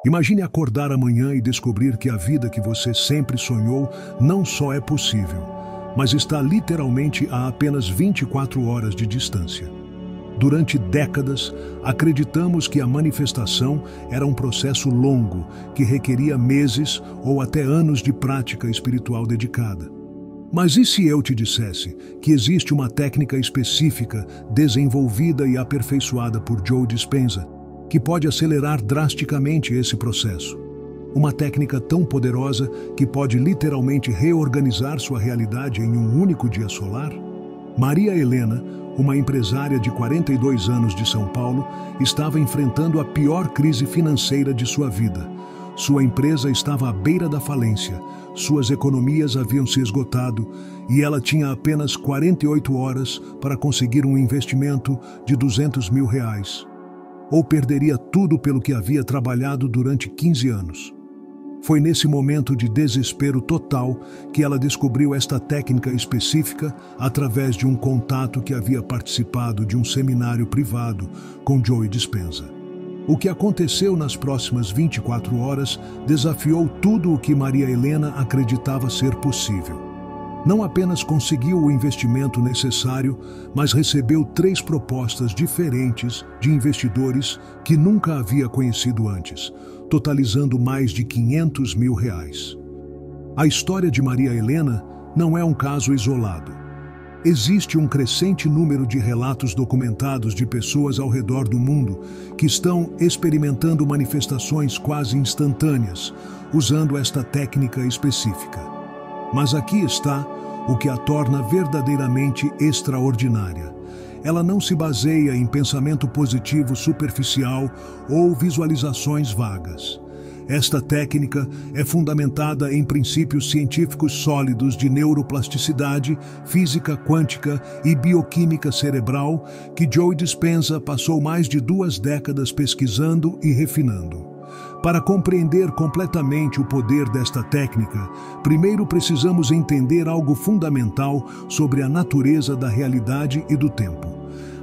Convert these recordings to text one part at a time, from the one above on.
Imagine acordar amanhã e descobrir que a vida que você sempre sonhou não só é possível, mas está literalmente a apenas 24 horas de distância. Durante décadas, acreditamos que a manifestação era um processo longo, que requeria meses ou até anos de prática espiritual dedicada. Mas e se eu te dissesse que existe uma técnica específica, desenvolvida e aperfeiçoada por Joe Dispenza, que pode acelerar drasticamente esse processo? Uma técnica tão poderosa que pode literalmente reorganizar sua realidade em um único dia solar? Maria Helena, uma empresária de 42 anos de São Paulo, estava enfrentando a pior crise financeira de sua vida. Sua empresa estava à beira da falência, suas economias haviam se esgotado e ela tinha apenas 48 horas para conseguir um investimento de R$200 mil. Ou perderia tudo pelo que havia trabalhado durante 15 anos. Foi nesse momento de desespero total que ela descobriu esta técnica específica através de um contato que havia participado de um seminário privado com Joe Dispenza. O que aconteceu nas próximas 24 horas desafiou tudo o que Maria Helena acreditava ser possível. Não apenas conseguiu o investimento necessário, mas recebeu 3 propostas diferentes de investidores que nunca havia conhecido antes, totalizando mais de R$500 mil. A história de Maria Helena não é um caso isolado. Existe um crescente número de relatos documentados de pessoas ao redor do mundo que estão experimentando manifestações quase instantâneas, usando esta técnica específica. Mas aqui está o que a torna verdadeiramente extraordinária. Ela não se baseia em pensamento positivo superficial ou visualizações vagas. Esta técnica é fundamentada em princípios científicos sólidos de neuroplasticidade, física quântica e bioquímica cerebral que Joe Dispenza passou mais de 2 décadas pesquisando e refinando. Para compreender completamente o poder desta técnica, primeiro precisamos entender algo fundamental sobre a natureza da realidade e do tempo.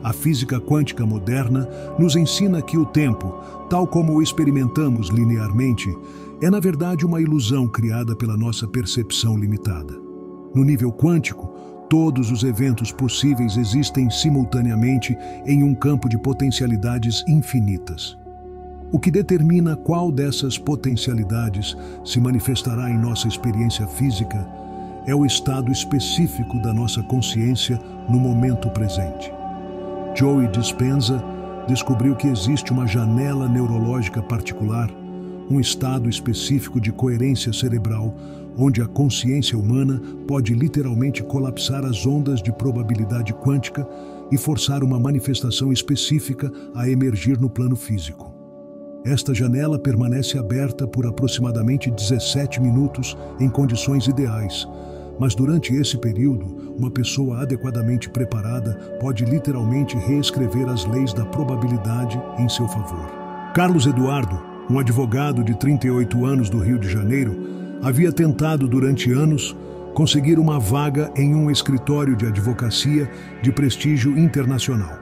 A física quântica moderna nos ensina que o tempo, tal como o experimentamos linearmente, é na verdade uma ilusão criada pela nossa percepção limitada. No nível quântico, todos os eventos possíveis existem simultaneamente em um campo de potencialidades infinitas. O que determina qual dessas potencialidades se manifestará em nossa experiência física é o estado específico da nossa consciência no momento presente. Joe Dispenza descobriu que existe uma janela neurológica particular, um estado específico de coerência cerebral, onde a consciência humana pode literalmente colapsar as ondas de probabilidade quântica e forçar uma manifestação específica a emergir no plano físico. Esta janela permanece aberta por aproximadamente 17 minutos em condições ideais, mas durante esse período, uma pessoa adequadamente preparada pode literalmente reescrever as leis da probabilidade em seu favor. Carlos Eduardo, um advogado de 38 anos do Rio de Janeiro, havia tentado durante anos conseguir uma vaga em um escritório de advocacia de prestígio internacional.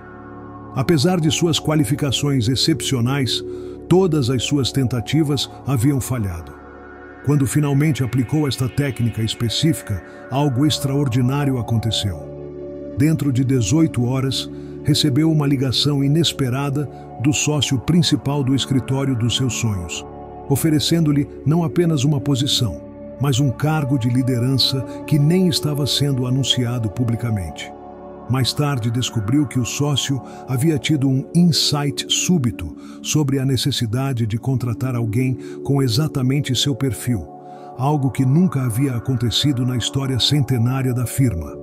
Apesar de suas qualificações excepcionais, todas as suas tentativas haviam falhado. Quando finalmente aplicou esta técnica específica, algo extraordinário aconteceu. Dentro de 18 horas, recebeu uma ligação inesperada do sócio principal do escritório dos seus sonhos, oferecendo-lhe não apenas uma posição, mas um cargo de liderança que nem estava sendo anunciado publicamente. Mais tarde descobriu que o sócio havia tido um insight súbito sobre a necessidade de contratar alguém com exatamente seu perfil, algo que nunca havia acontecido na história centenária da firma.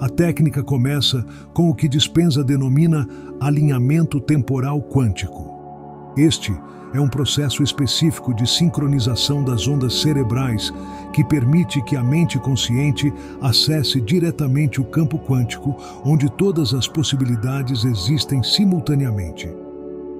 A técnica começa com o que Dispenza denomina alinhamento temporal quântico. Este é um processo específico de sincronização das ondas cerebrais que permite que a mente consciente acesse diretamente o campo quântico, onde todas as possibilidades existem simultaneamente.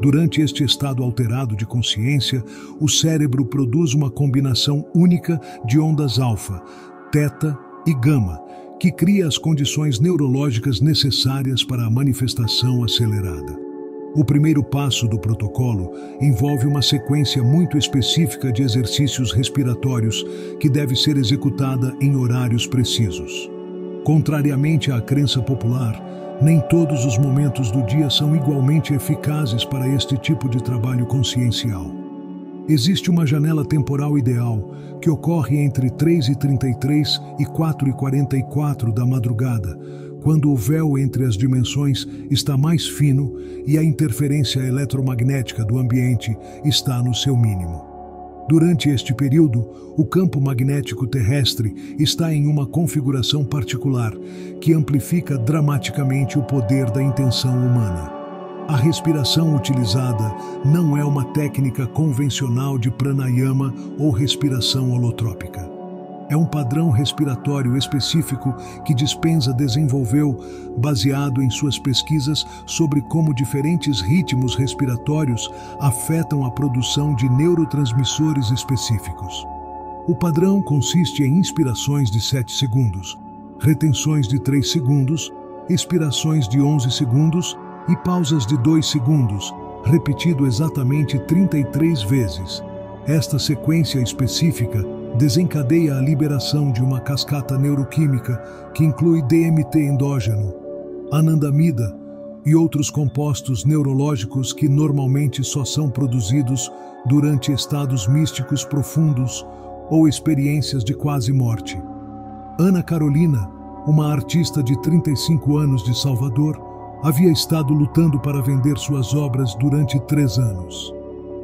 Durante este estado alterado de consciência, o cérebro produz uma combinação única de ondas alfa, teta e gama, que cria as condições neurológicas necessárias para a manifestação acelerada. O primeiro passo do protocolo envolve uma sequência muito específica de exercícios respiratórios que deve ser executada em horários precisos. Contrariamente à crença popular, nem todos os momentos do dia são igualmente eficazes para este tipo de trabalho consciencial. Existe uma janela temporal ideal que ocorre entre 3h33 e 4h44 da madrugada, quando o véu entre as dimensões está mais fino e a interferência eletromagnética do ambiente está no seu mínimo. Durante este período, o campo magnético terrestre está em uma configuração particular que amplifica dramaticamente o poder da intenção humana. A respiração utilizada não é uma técnica convencional de pranayama ou respiração holotrópica. É um padrão respiratório específico que Dispenza desenvolveu baseado em suas pesquisas sobre como diferentes ritmos respiratórios afetam a produção de neurotransmissores específicos. O padrão consiste em inspirações de 7 segundos, retenções de 3 segundos, expirações de 11 segundos e pausas de 2 segundos, repetido exatamente 33 vezes. Esta sequência específica desencadeia a liberação de uma cascata neuroquímica que inclui DMT endógeno, anandamida e outros compostos neurológicos que normalmente só são produzidos durante estados místicos profundos ou experiências de quase morte. Ana Carolina, uma artista de 35 anos de Salvador, havia estado lutando para vender suas obras durante 3 anos.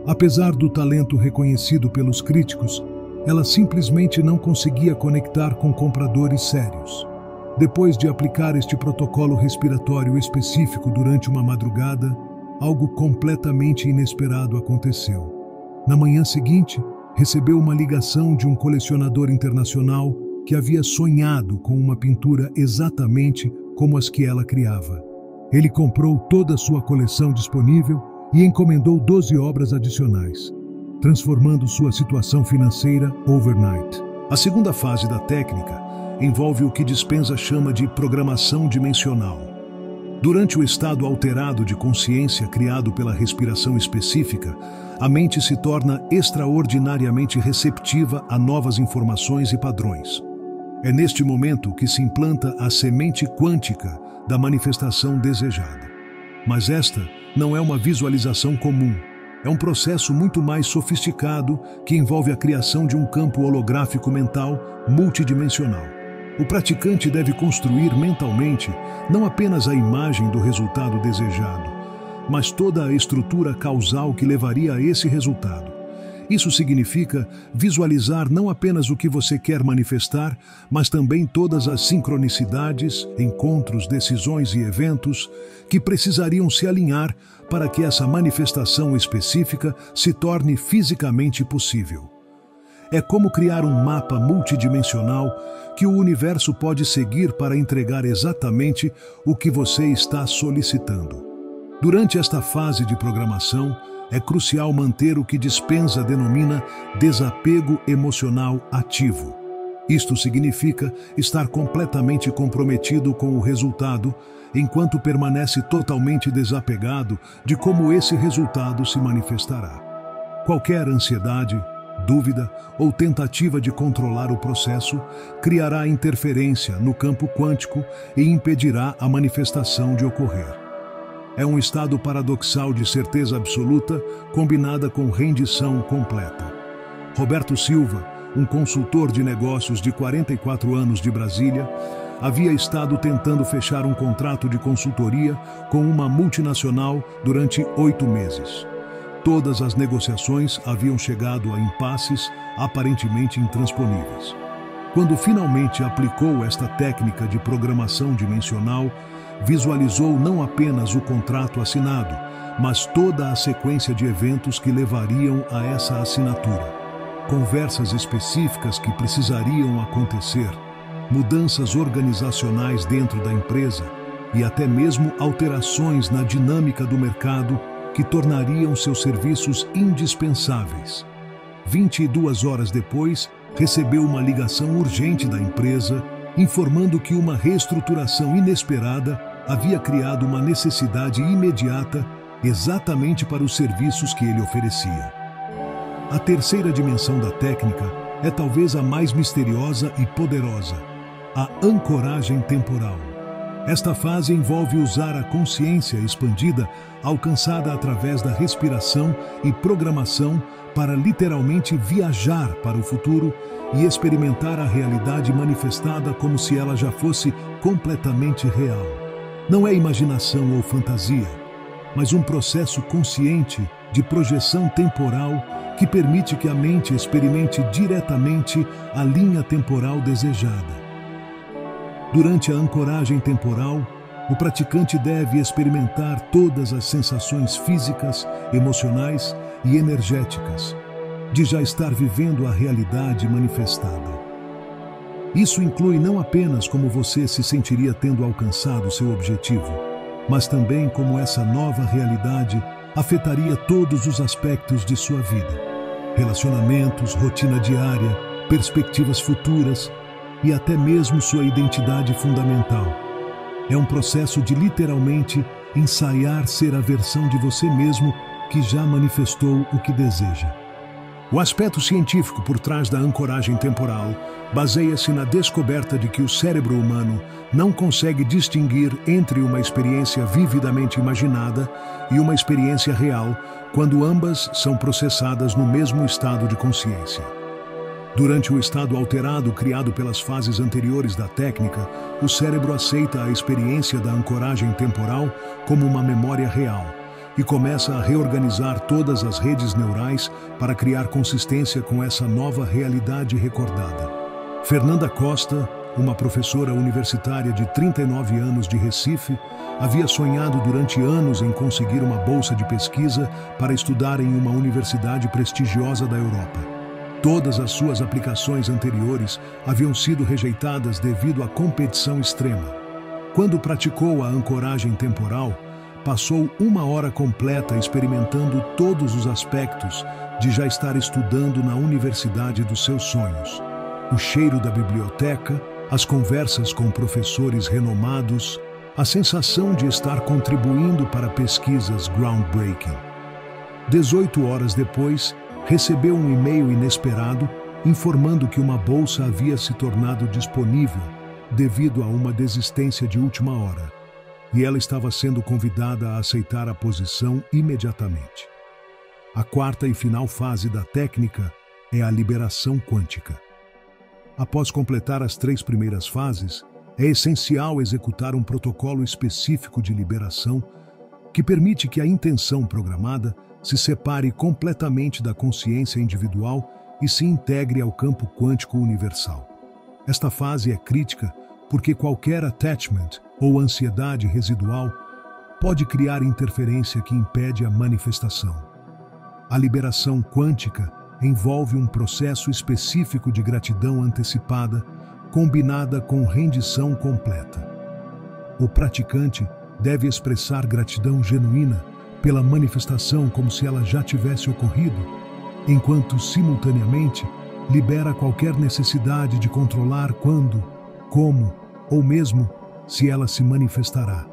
Apesar do talento reconhecido pelos críticos, ela simplesmente não conseguia conectar com compradores sérios. Depois de aplicar este protocolo respiratório específico durante uma madrugada, algo completamente inesperado aconteceu. Na manhã seguinte, recebeu uma ligação de um colecionador internacional que havia sonhado com uma pintura exatamente como as que ela criava. Ele comprou toda a sua coleção disponível e encomendou 12 obras adicionais, transformando sua situação financeira overnight. A segunda fase da técnica envolve o que Dispenza chama de programação dimensional. Durante o estado alterado de consciência criado pela respiração específica, a mente se torna extraordinariamente receptiva a novas informações e padrões. É neste momento que se implanta a semente quântica da manifestação desejada. Mas esta não é uma visualização comum. É um processo muito mais sofisticado que envolve a criação de um campo holográfico mental multidimensional. O praticante deve construir mentalmente não apenas a imagem do resultado desejado, mas toda a estrutura causal que levaria a esse resultado. Isso significa visualizar não apenas o que você quer manifestar, mas também todas as sincronicidades, encontros, decisões e eventos que precisariam se alinhar para que essa manifestação específica se torne fisicamente possível. É como criar um mapa multidimensional que o universo pode seguir para entregar exatamente o que você está solicitando. Durante esta fase de programação, é crucial manter o que Dispenza denomina desapego emocional ativo. Isto significa estar completamente comprometido com o resultado, enquanto permanece totalmente desapegado de como esse resultado se manifestará. Qualquer ansiedade, dúvida ou tentativa de controlar o processo criará interferência no campo quântico e impedirá a manifestação de ocorrer. É um estado paradoxal de certeza absoluta combinada com rendição completa. Roberto Silva, um consultor de negócios de 44 anos de Brasília, havia estado tentando fechar um contrato de consultoria com uma multinacional durante 8 meses. Todas as negociações haviam chegado a impasses aparentemente intransponíveis. Quando finalmente aplicou esta técnica de programação dimensional, visualizou não apenas o contrato assinado, mas toda a sequência de eventos que levariam a essa assinatura. Conversas específicas que precisariam acontecer, mudanças organizacionais dentro da empresa e até mesmo alterações na dinâmica do mercado que tornariam seus serviços indispensáveis. 22 horas depois, recebeu uma ligação urgente da empresa, informando que uma reestruturação inesperada havia criado uma necessidade imediata exatamente para os serviços que ele oferecia. A terceira dimensão da técnica é talvez a mais misteriosa e poderosa, a ancoragem temporal. Esta fase envolve usar a consciência expandida alcançada através da respiração e programação para literalmente viajar para o futuro e experimentar a realidade manifestada como se ela já fosse completamente real. Não é imaginação ou fantasia, mas um processo consciente de projeção temporal que permite que a mente experimente diretamente a linha temporal desejada. Durante a ancoragem temporal, o praticante deve experimentar todas as sensações físicas, emocionais e energéticas de já estar vivendo a realidade manifestada. Isso inclui não apenas como você se sentiria tendo alcançado seu objetivo, mas também como essa nova realidade afetaria todos os aspectos de sua vida: relacionamentos, rotina diária, perspectivas futuras e até mesmo sua identidade fundamental. É um processo de literalmente ensaiar ser a versão de você mesmo que já manifestou o que deseja. O aspecto científico por trás da ancoragem temporal baseia-se na descoberta de que o cérebro humano não consegue distinguir entre uma experiência vividamente imaginada e uma experiência real quando ambas são processadas no mesmo estado de consciência. Durante o estado alterado criado pelas fases anteriores da técnica, o cérebro aceita a experiência da ancoragem temporal como uma memória real e começa a reorganizar todas as redes neurais para criar consistência com essa nova realidade recordada. Fernanda Costa, uma professora universitária de 39 anos de Recife, havia sonhado durante anos em conseguir uma bolsa de pesquisa para estudar em uma universidade prestigiosa da Europa. Todas as suas aplicações anteriores haviam sido rejeitadas devido à competição extrema. Quando praticou a ancoragem temporal, passou 1 hora completa experimentando todos os aspectos de já estar estudando na universidade dos seus sonhos. O cheiro da biblioteca, as conversas com professores renomados, a sensação de estar contribuindo para pesquisas groundbreaking. 18 horas depois, recebeu um e-mail inesperado informando que uma bolsa havia se tornado disponível devido a uma desistência de última hora, e ela estava sendo convidada a aceitar a posição imediatamente. A quarta e final fase da técnica é a liberação quântica. Após completar as 3 primeiras fases, é essencial executar um protocolo específico de liberação que permite que a intenção programada se separe completamente da consciência individual e se integre ao campo quântico universal. Esta fase é crítica porque qualquer attachment ou ansiedade residual pode criar interferência que impede a manifestação. A liberação quântica envolve um processo específico de gratidão antecipada, combinada com rendição completa. O praticante deve expressar gratidão genuína pela manifestação como se ela já tivesse ocorrido, enquanto simultaneamente libera qualquer necessidade de controlar quando, como ou mesmo se ela se manifestará.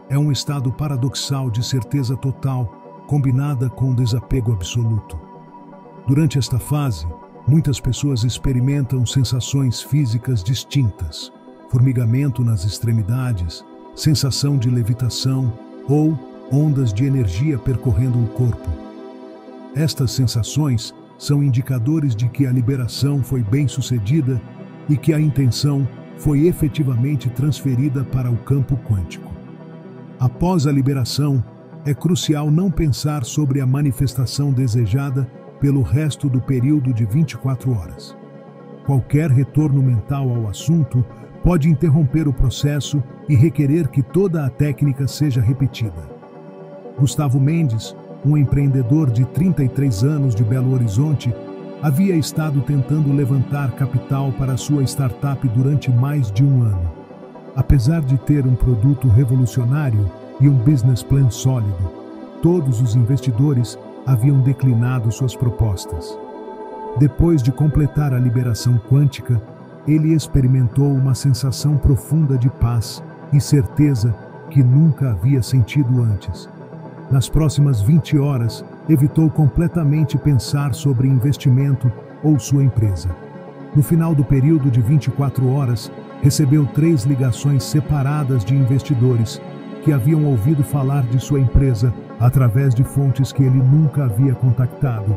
É um estado paradoxal de certeza total, combinada com desapego absoluto. Durante esta fase, muitas pessoas experimentam sensações físicas distintas, formigamento nas extremidades, sensação de levitação ou ondas de energia percorrendo o corpo. Estas sensações são indicadores de que a liberação foi bem-sucedida e que a intenção foi efetivamente transferida para o campo quântico. Após a liberação, é crucial não pensar sobre a manifestação desejada pelo resto do período de 24 horas. Qualquer retorno mental ao assunto pode interromper o processo e requerer que toda a técnica seja repetida. Gustavo Mendes, um empreendedor de 33 anos de Belo Horizonte, havia estado tentando levantar capital para sua startup durante mais de 1 ano. Apesar de ter um produto revolucionário e um business plan sólido, todos os investidores haviam declinado suas propostas. Depois de completar a liberação quântica, ele experimentou uma sensação profunda de paz e certeza que nunca havia sentido antes. Nas próximas 20 horas, evitou completamente pensar sobre investimento ou sua empresa. No final do período de 24 horas, recebeu 3 ligações separadas de investidores que haviam ouvido falar de sua empresa através de fontes que ele nunca havia contactado,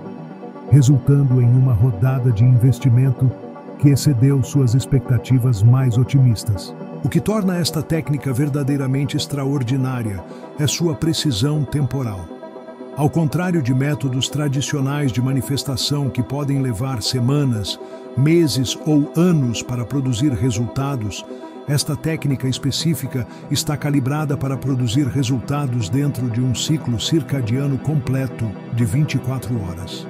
resultando em uma rodada de investimento que excedeu suas expectativas mais otimistas. O que torna esta técnica verdadeiramente extraordinária é sua precisão temporal. Ao contrário de métodos tradicionais de manifestação que podem levar semanas, meses ou anos para produzir resultados, esta técnica específica está calibrada para produzir resultados dentro de um ciclo circadiano completo de 24 horas.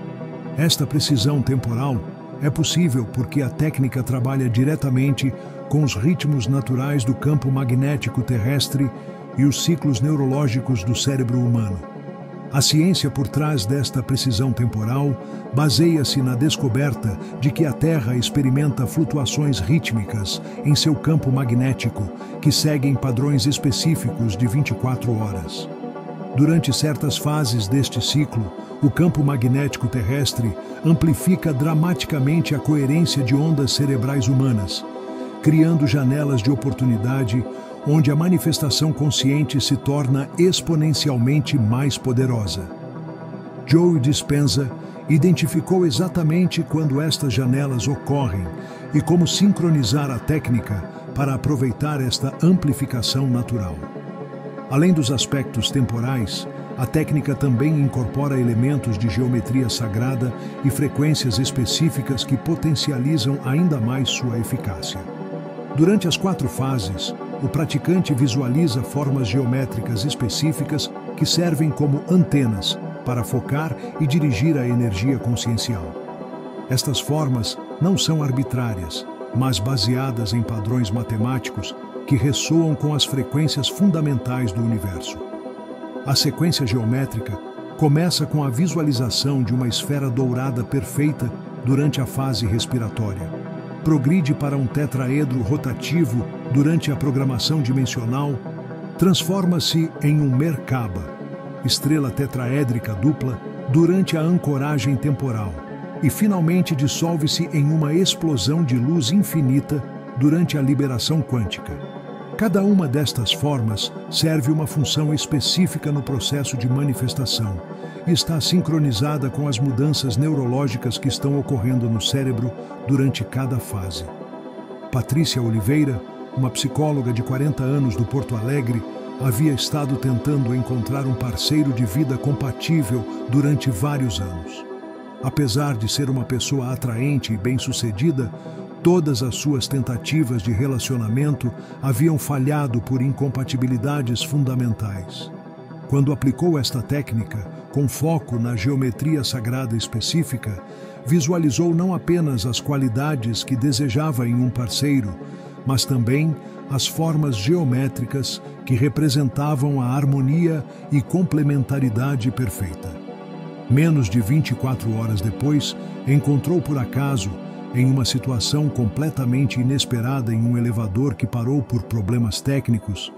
Esta precisão temporal é possível porque a técnica trabalha diretamente com os ritmos naturais do campo magnético terrestre e os ciclos neurológicos do cérebro humano. A ciência por trás desta precisão temporal baseia-se na descoberta de que a Terra experimenta flutuações rítmicas em seu campo magnético que seguem padrões específicos de 24 horas. Durante certas fases deste ciclo, o campo magnético terrestre amplifica dramaticamente a coerência de ondas cerebrais humanas, criando janelas de oportunidade onde a manifestação consciente se torna exponencialmente mais poderosa. Joe Dispenza identificou exatamente quando estas janelas ocorrem e como sincronizar a técnica para aproveitar esta amplificação natural. Além dos aspectos temporais, a técnica também incorpora elementos de geometria sagrada e frequências específicas que potencializam ainda mais sua eficácia. Durante as 4 fases, o praticante visualiza formas geométricas específicas que servem como antenas para focar e dirigir a energia consciencial. Estas formas não são arbitrárias, mas baseadas em padrões matemáticos que ressoam com as frequências fundamentais do universo. A sequência geométrica começa com a visualização de uma esfera dourada perfeita durante a fase respiratória. Progride para um tetraedro rotativo durante a programação dimensional, transforma-se em um Merkaba, estrela tetraédrica dupla, durante a ancoragem temporal, e finalmente dissolve-se em uma explosão de luz infinita durante a liberação quântica. Cada uma destas formas serve uma função específica no processo de manifestação e está sincronizada com as mudanças neurológicas que estão ocorrendo no cérebro durante cada fase. Patrícia Oliveira, uma psicóloga de 40 anos do Porto Alegre, havia estado tentando encontrar um parceiro de vida compatível durante vários anos. Apesar de ser uma pessoa atraente e bem-sucedida, todas as suas tentativas de relacionamento haviam falhado por incompatibilidades fundamentais. Quando aplicou esta técnica, com foco na geometria sagrada específica, visualizou não apenas as qualidades que desejava em um parceiro, mas também as formas geométricas que representavam a harmonia e complementaridade perfeita. Menos de 24 horas depois, encontrou por acaso, em uma situação completamente inesperada em um elevador que parou por problemas técnicos,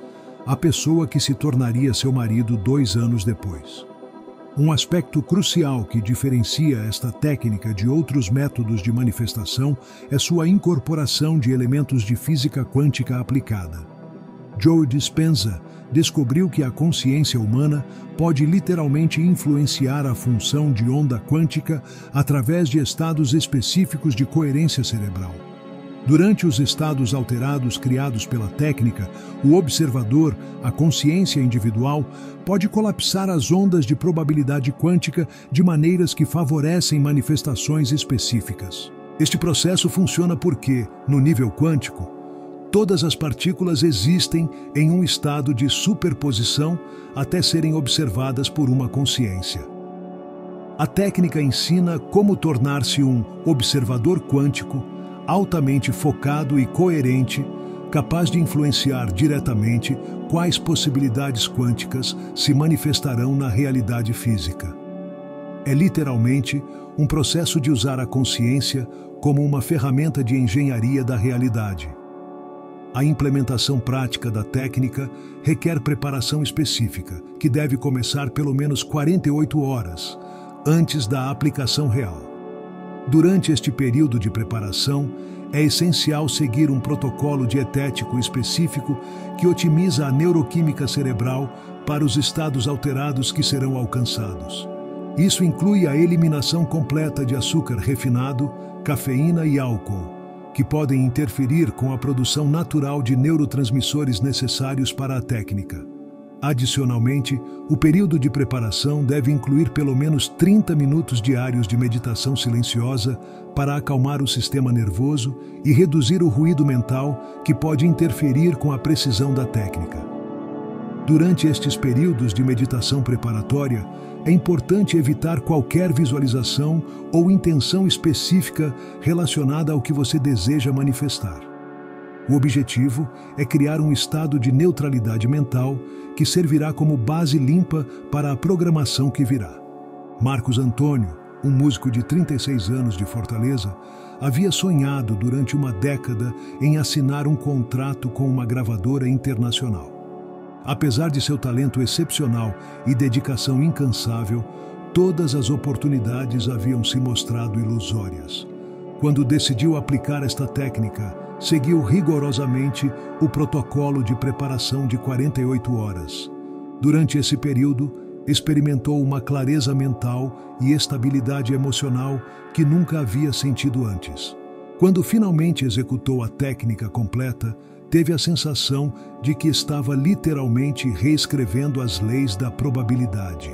a pessoa que se tornaria seu marido 2 anos depois. Um aspecto crucial que diferencia esta técnica de outros métodos de manifestação é sua incorporação de elementos de física quântica aplicada. Joe Dispenza descobriu que a consciência humana pode literalmente influenciar a função de onda quântica através de estados específicos de coerência cerebral. Durante os estados alterados criados pela técnica, o observador, a consciência individual, pode colapsar as ondas de probabilidade quântica de maneiras que favorecem manifestações específicas. Este processo funciona porque, no nível quântico, todas as partículas existem em um estado de superposição até serem observadas por uma consciência. A técnica ensina como tornar-se um observador quântico altamente focado e coerente, capaz de influenciar diretamente quais possibilidades quânticas se manifestarão na realidade física. É literalmente um processo de usar a consciência como uma ferramenta de engenharia da realidade. A implementação prática da técnica requer preparação específica, que deve começar pelo menos 48 horas antes da aplicação real. Durante este período de preparação, é essencial seguir um protocolo dietético específico que otimiza a neuroquímica cerebral para os estados alterados que serão alcançados. Isso inclui a eliminação completa de açúcar refinado, cafeína e álcool, que podem interferir com a produção natural de neurotransmissores necessários para a técnica. Adicionalmente, o período de preparação deve incluir pelo menos 30 minutos diários de meditação silenciosa para acalmar o sistema nervoso e reduzir o ruído mental que pode interferir com a precisão da técnica. Durante estes períodos de meditação preparatória, é importante evitar qualquer visualização ou intenção específica relacionada ao que você deseja manifestar. O objetivo é criar um estado de neutralidade mental que servirá como base limpa para a programação que virá. Marcos Antônio, um músico de 36 anos de Fortaleza, havia sonhado durante uma década em assinar um contrato com uma gravadora internacional. Apesar de seu talento excepcional e dedicação incansável, todas as oportunidades haviam se mostrado ilusórias. Quando decidiu aplicar esta técnica, seguiu rigorosamente o protocolo de preparação de 48 horas. Durante esse período, experimentou uma clareza mental e estabilidade emocional que nunca havia sentido antes. Quando finalmente executou a técnica completa, teve a sensação de que estava literalmente reescrevendo as leis da probabilidade.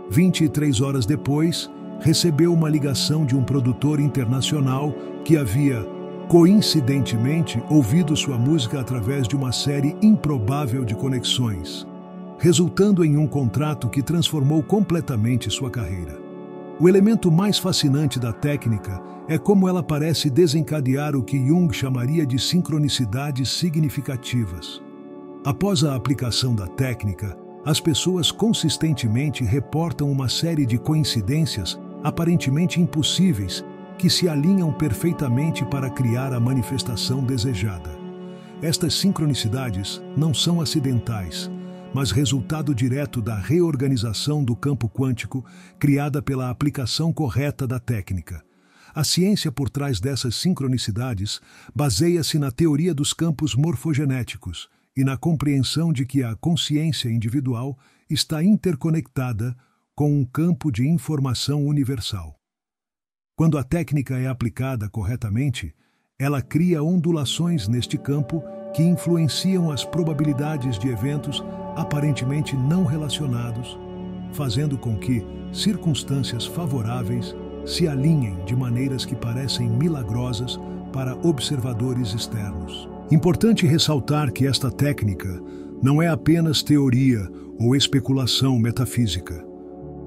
23 horas depois, recebeu uma ligação de um produtor internacional que havia, coincidentemente, ouvido sua música através de uma série improvável de conexões, resultando em um contrato que transformou completamente sua carreira. O elemento mais fascinante da técnica é como ela parece desencadear o que Jung chamaria de sincronicidades significativas. Após a aplicação da técnica, as pessoas consistentemente reportam uma série de coincidências aparentemente impossíveis que se alinham perfeitamente para criar a manifestação desejada. Estas sincronicidades não são acidentais, mas resultado direto da reorganização do campo quântico criada pela aplicação correta da técnica. A ciência por trás dessas sincronicidades baseia-se na teoria dos campos morfogenéticos e na compreensão de que a consciência individual está interconectada com um campo de informação universal. Quando a técnica é aplicada corretamente, ela cria ondulações neste campo que influenciam as probabilidades de eventos aparentemente não relacionados, fazendo com que circunstâncias favoráveis se alinhem de maneiras que parecem milagrosas para observadores externos. Importante ressaltar que esta técnica não é apenas teoria ou especulação metafísica.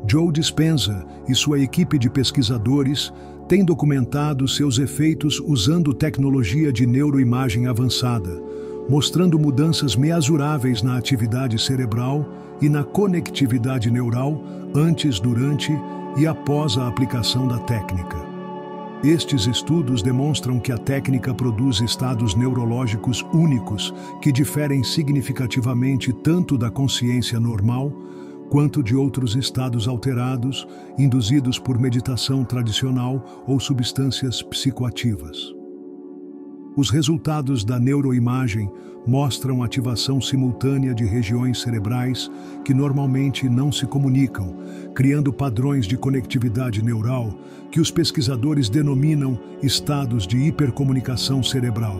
Joe Dispenza e sua equipe de pesquisadores têm documentado seus efeitos usando tecnologia de neuroimagem avançada, mostrando mudanças mensuráveis na atividade cerebral e na conectividade neural antes, durante e após a aplicação da técnica. Estes estudos demonstram que a técnica produz estados neurológicos únicos que diferem significativamente tanto da consciência normal quanto de outros estados alterados, induzidos por meditação tradicional ou substâncias psicoativas. Os resultados da neuroimagem mostram ativação simultânea de regiões cerebrais que normalmente não se comunicam, criando padrões de conectividade neural que os pesquisadores denominam estados de hipercomunicação cerebral.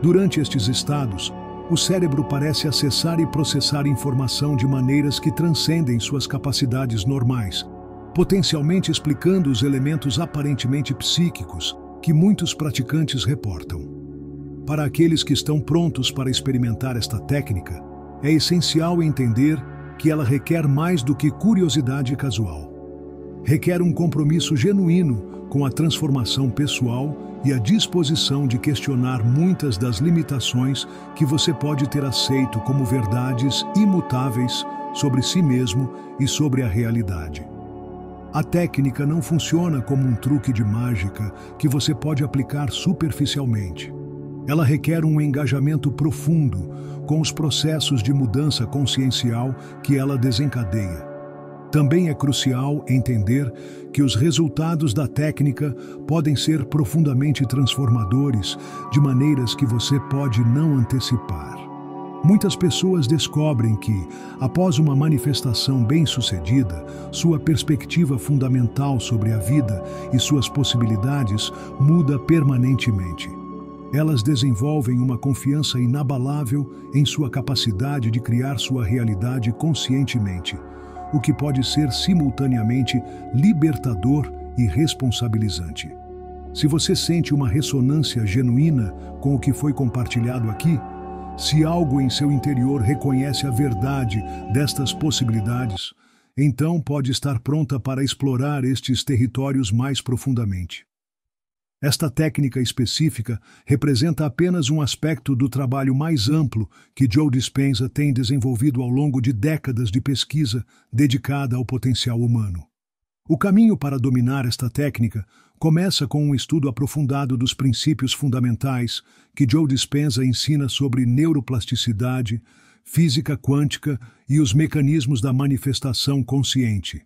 Durante estes estados, o cérebro parece acessar e processar informação de maneiras que transcendem suas capacidades normais, potencialmente explicando os elementos aparentemente psíquicos que muitos praticantes reportam. Para aqueles que estão prontos para experimentar esta técnica, é essencial entender que ela requer mais do que curiosidade casual. Requer um compromisso genuíno com a transformação pessoal e a disposição de questionar muitas das limitações que você pode ter aceito como verdades imutáveis sobre si mesmo e sobre a realidade. A técnica não funciona como um truque de mágica que você pode aplicar superficialmente. Ela requer um engajamento profundo com os processos de mudança consciencial que ela desencadeia. Também é crucial entender que os resultados da técnica podem ser profundamente transformadores de maneiras que você pode não antecipar. Muitas pessoas descobrem que, após uma manifestação bem-sucedida, sua perspectiva fundamental sobre a vida e suas possibilidades muda permanentemente. Elas desenvolvem uma confiança inabalável em sua capacidade de criar sua realidade conscientemente, o que pode ser simultaneamente libertador e responsabilizante. Se você sente uma ressonância genuína com o que foi compartilhado aqui, se algo em seu interior reconhece a verdade destas possibilidades, então pode estar pronta para explorar estes territórios mais profundamente. Esta técnica específica representa apenas um aspecto do trabalho mais amplo que Joe Dispenza tem desenvolvido ao longo de décadas de pesquisa dedicada ao potencial humano. O caminho para dominar esta técnica começa com um estudo aprofundado dos princípios fundamentais que Joe Dispenza ensina sobre neuroplasticidade, física quântica e os mecanismos da manifestação consciente.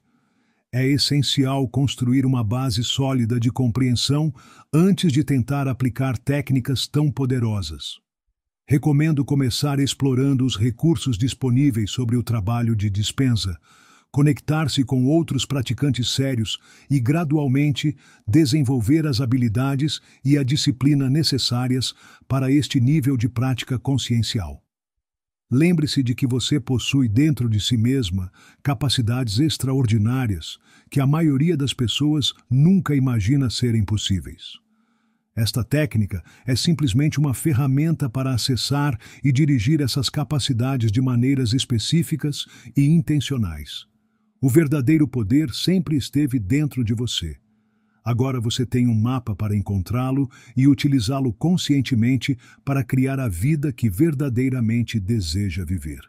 É essencial construir uma base sólida de compreensão antes de tentar aplicar técnicas tão poderosas. Recomendo começar explorando os recursos disponíveis sobre o trabalho de Dispenza, conectar-se com outros praticantes sérios e, gradualmente, desenvolver as habilidades e a disciplina necessárias para este nível de prática consciencial. Lembre-se de que você possui dentro de si mesma capacidades extraordinárias que a maioria das pessoas nunca imagina serem possíveis. Esta técnica é simplesmente uma ferramenta para acessar e dirigir essas capacidades de maneiras específicas e intencionais. O verdadeiro poder sempre esteve dentro de você. Agora você tem um mapa para encontrá-lo e utilizá-lo conscientemente para criar a vida que verdadeiramente deseja viver.